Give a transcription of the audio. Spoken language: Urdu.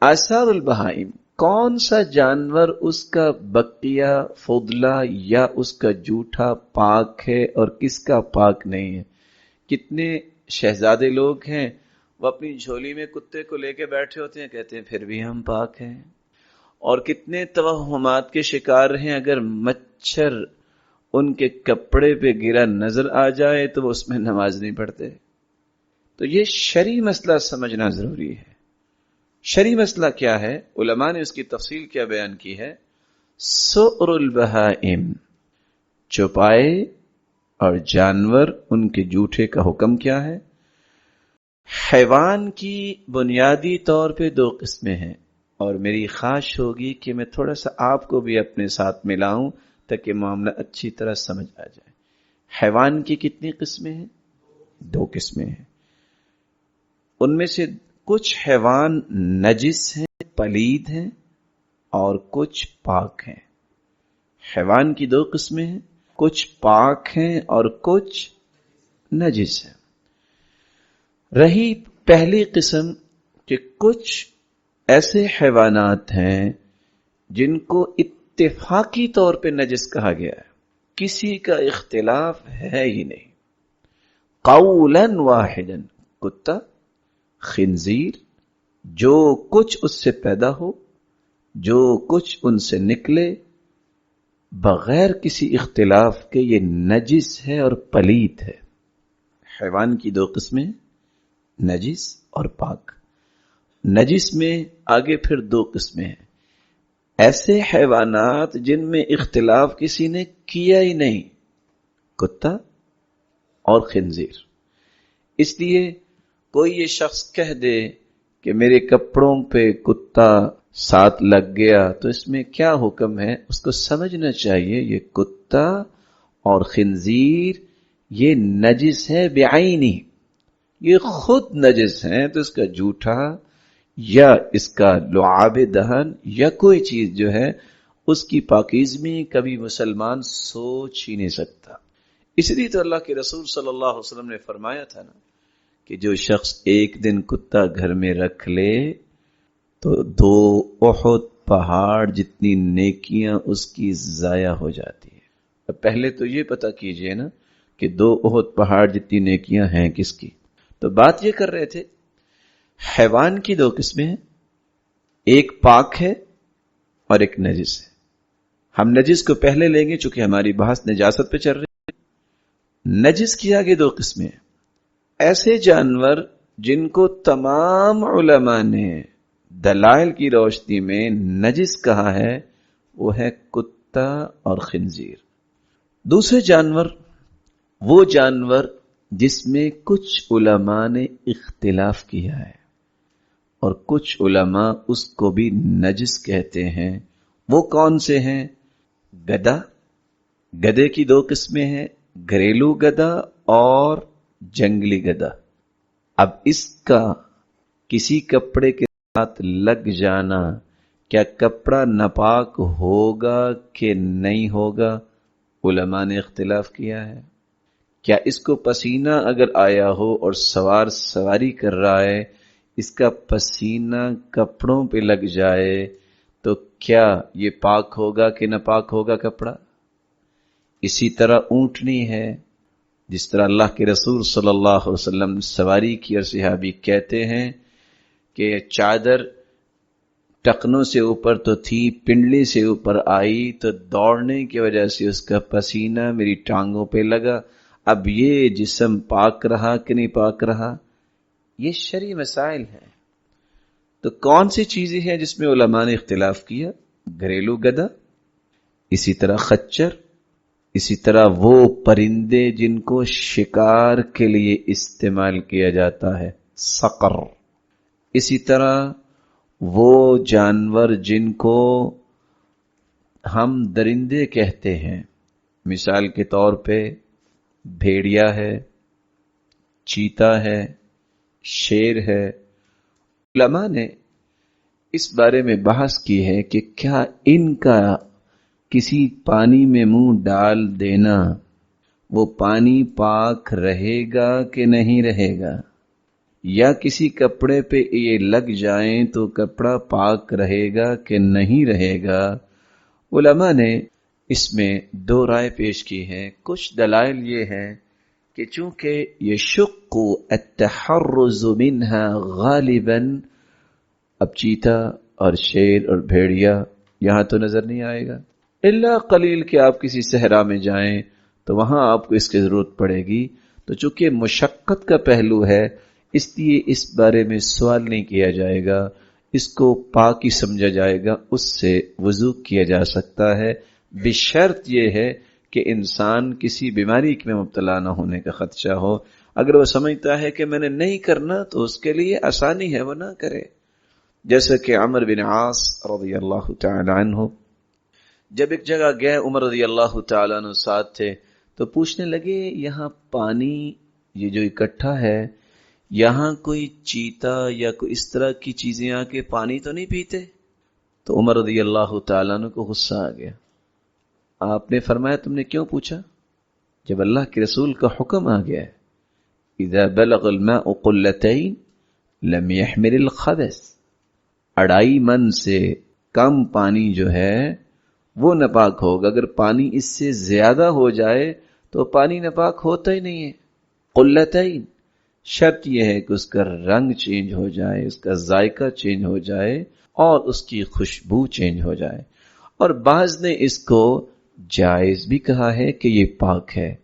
آثار البہائم، کون سا جانور اس کا بقیہ فضلہ یا اس کا جوٹھا پاک ہے اور کس کا پاک نہیں ہے؟ کتنے شہزادے لوگ ہیں وہ اپنی جھولی میں کتے کو لے کے بیٹھے ہوتے ہیں، کہتے ہیں پھر بھی ہم پاک ہیں، اور کتنے توہمات کے شکار ہیں، اگر مچھر ان کے کپڑے پہ گرا نظر آ جائے تو وہ اس میں نماز نہیں پڑھتے۔ تو یہ شرعی مسئلہ سمجھنا ضروری ہے۔ شرعی مسئلہ کیا ہے؟ علماء نے اس کی تفصیل کیا بیان کی ہے؟ سؤر البہائم، چوپائے اور جانور ان کے جوٹے کا حکم کیا ہے؟ حیوان کی بنیادی طور پہ دو قسمیں ہیں، اور میری خواہش ہوگی کہ میں تھوڑا سا آپ کو بھی اپنے ساتھ ملاؤں تاکہ معاملہ اچھی طرح سمجھ آ جائے۔ حیوان کی کتنی قسمیں ہیں؟ دو قسمیں ہیں۔ ان میں سے کچھ حیوان نجس ہیں، پلید ہیں، اور کچھ پاک ہیں۔ حیوان کی دو قسمیں ہیں، کچھ پاک ہیں اور کچھ نجس ہیں۔ رہی پہلی قسم کہ کچھ ایسے حیوانات ہیں جن کو اتفاقی طور پہ نجس کہا گیا ہے، کسی کا اختلاف ہے ہی نہیں، قولا واحدا، کتا، خنزیر، جو کچھ اس سے پیدا ہو، جو کچھ ان سے نکلے، بغیر کسی اختلاف کے یہ نجس ہے اور پلید ہے۔ حیوان کی دو قسمیں، نجس اور پاک۔ نجس میں آگے پھر دو قسمیں ہیں، ایسے حیوانات جن میں اختلاف کسی نے کیا ہی نہیں، کتا اور خنزیر۔ اس لیے کوئی یہ شخص کہہ دے کہ میرے کپڑوں پہ کتا ساتھ لگ گیا تو اس میں کیا حکم ہے؟ اس کو سمجھنا چاہیے یہ کتا اور خنزیر یہ نجس ہے بعینی، یہ خود نجس ہیں، تو اس کا جوٹھا یا اس کا لعاب دہن یا کوئی چیز جو ہے اس کی پاکیزگی کبھی مسلمان سوچ ہی نہیں سکتا۔ اس لیے تو اللہ کے رسول صلی اللہ علیہ وسلم نے فرمایا تھا نا کہ جو شخص ایک دن کتا گھر میں رکھ لے تو 2 احد پہاڑ جتنی نیکیاں اس کی ضائع ہو جاتی ہے۔ پہلے تو یہ پتہ کیجئے نا کہ 2 احد پہاڑ جتنی نیکیاں ہیں کس کی۔ تو بات یہ کر رہے تھے حیوان کی دو قسمیں ہیں، ایک پاک ہے اور ایک نجس ہے۔ ہم نجس کو پہلے لیں گے چونکہ ہماری بحث نجاست پہ چل رہی ہے۔ نجس کی آگے دو قسمیں ہیں، ایسے جانور جن کو تمام علماء نے دلائل کی روشنی میں نجس کہا ہے، وہ ہے کتا اور خنزیر۔ دوسرے جانور وہ جانور جس میں کچھ علماء نے اختلاف کیا ہے اور کچھ علماء اس کو بھی نجس کہتے ہیں، وہ کون سے ہیں؟ گدھا، گدھے کی دو قسمیں ہیں، گھریلو گدھا اور جنگلی گدھا۔ اب اس کا کسی کپڑے کے ساتھ لگ جانا، کیا کپڑا ناپاک ہوگا کہ نہیں ہوگا؟ علماء نے اختلاف کیا ہے۔ کیا اس کو پسینہ اگر آیا ہو اور سوار سواری کر رہا ہے، اس کا پسینہ کپڑوں پہ لگ جائے تو کیا یہ پاک ہوگا کہ ناپاک ہوگا کپڑا؟ اسی طرح اونٹنی ہے، جس طرح اللہ کے رسول صلی اللہ علیہ وسلم نے سواری کی اور صحابی کہتے ہیں کہ چادر ٹخنوں سے اوپر تو تھی، پنڈلی سے اوپر آئی تو دوڑنے کی وجہ سے اس کا پسینہ میری ٹانگوں پہ لگا۔ اب یہ جسم پاک رہا کہ نہیں پاک رہا؟ یہ شرعی مسائل ہیں۔ تو کون سی چیزیں ہیں جس میں علماء نے اختلاف کیا؟ گھریلو گدھا، اسی طرح خچر، اسی طرح وہ پرندے جن کو شکار کے لیے استعمال کیا جاتا ہے، صقر، اسی طرح وہ جانور جن کو ہم درندے کہتے ہیں، مثال کے طور پہ بھیڑیا ہے، چیتا ہے، شیر ہے۔ علماء نے اس بارے میں بحث کی ہے کہ کیا ان کا کسی پانی میں منہ ڈال دینا وہ پانی پاک رہے گا کہ نہیں رہے گا؟ یا کسی کپڑے پہ یہ لگ جائیں تو کپڑا پاک رہے گا کہ نہیں رہے گا؟ علماء نے اس میں دو رائے پیش کی ہیں۔ کچھ دلائل یہ ہیں کہ چونکہ یشق التحرز منها غالباً، اب چیتا اور شیر اور بھیڑیا یہاں تو نظر نہیں آئے گا، الا قلیل کہ آپ کسی صحرا میں جائیں تو وہاں آپ کو اس کی ضرورت پڑے گی۔ تو چونکہ مشقت کا پہلو ہے اس لیے اس بارے میں سوال نہیں کیا جائے گا، اس کو پاک ہی سمجھا جائے گا، اس سے وضو کیا جا سکتا ہے، بشرط یہ ہے کہ انسان کسی بیماری میں مبتلا نہ ہونے کا خدشہ ہو۔ اگر وہ سمجھتا ہے کہ میں نے نہیں کرنا تو اس کے لیے آسانی ہے، وہ نہ کرے۔ جیسا کہ عمر بن عاص رضی اللہ تعالی عنہ جب ایک جگہ گئے، عمر رضی اللہ تعالی عنہ ساتھ تھے، تو پوچھنے لگے یہاں پانی یہ جو اکٹھا ہے، یہاں کوئی چیتا یا کوئی اس طرح کی چیزیں آ کے پانی تو نہیں پیتے؟ تو عمر رضی اللہ تعالیٰ عنہ کو غصہ آ گیا۔ آپ نے فرمایا تم نے کیوں پوچھا؟ جب اللہ کے رسول کا حکم آ گیا ہے اذا بلغ الماء قلتین لم يحمل الخبث، 2.5 من سے کم پانی جو ہے وہ ناپاک ہوگا، اگر پانی اس سے زیادہ ہو جائے تو پانی ناپاک ہوتا ہی نہیں ہے۔ قلتین، شرط یہ ہے کہ اس کا رنگ چینج ہو جائے، اس کا ذائقہ چینج ہو جائے اور اس کی خوشبو چینج ہو جائے۔ اور بعض نے اس کو جائز بھی کہا ہے کہ یہ پاک ہے،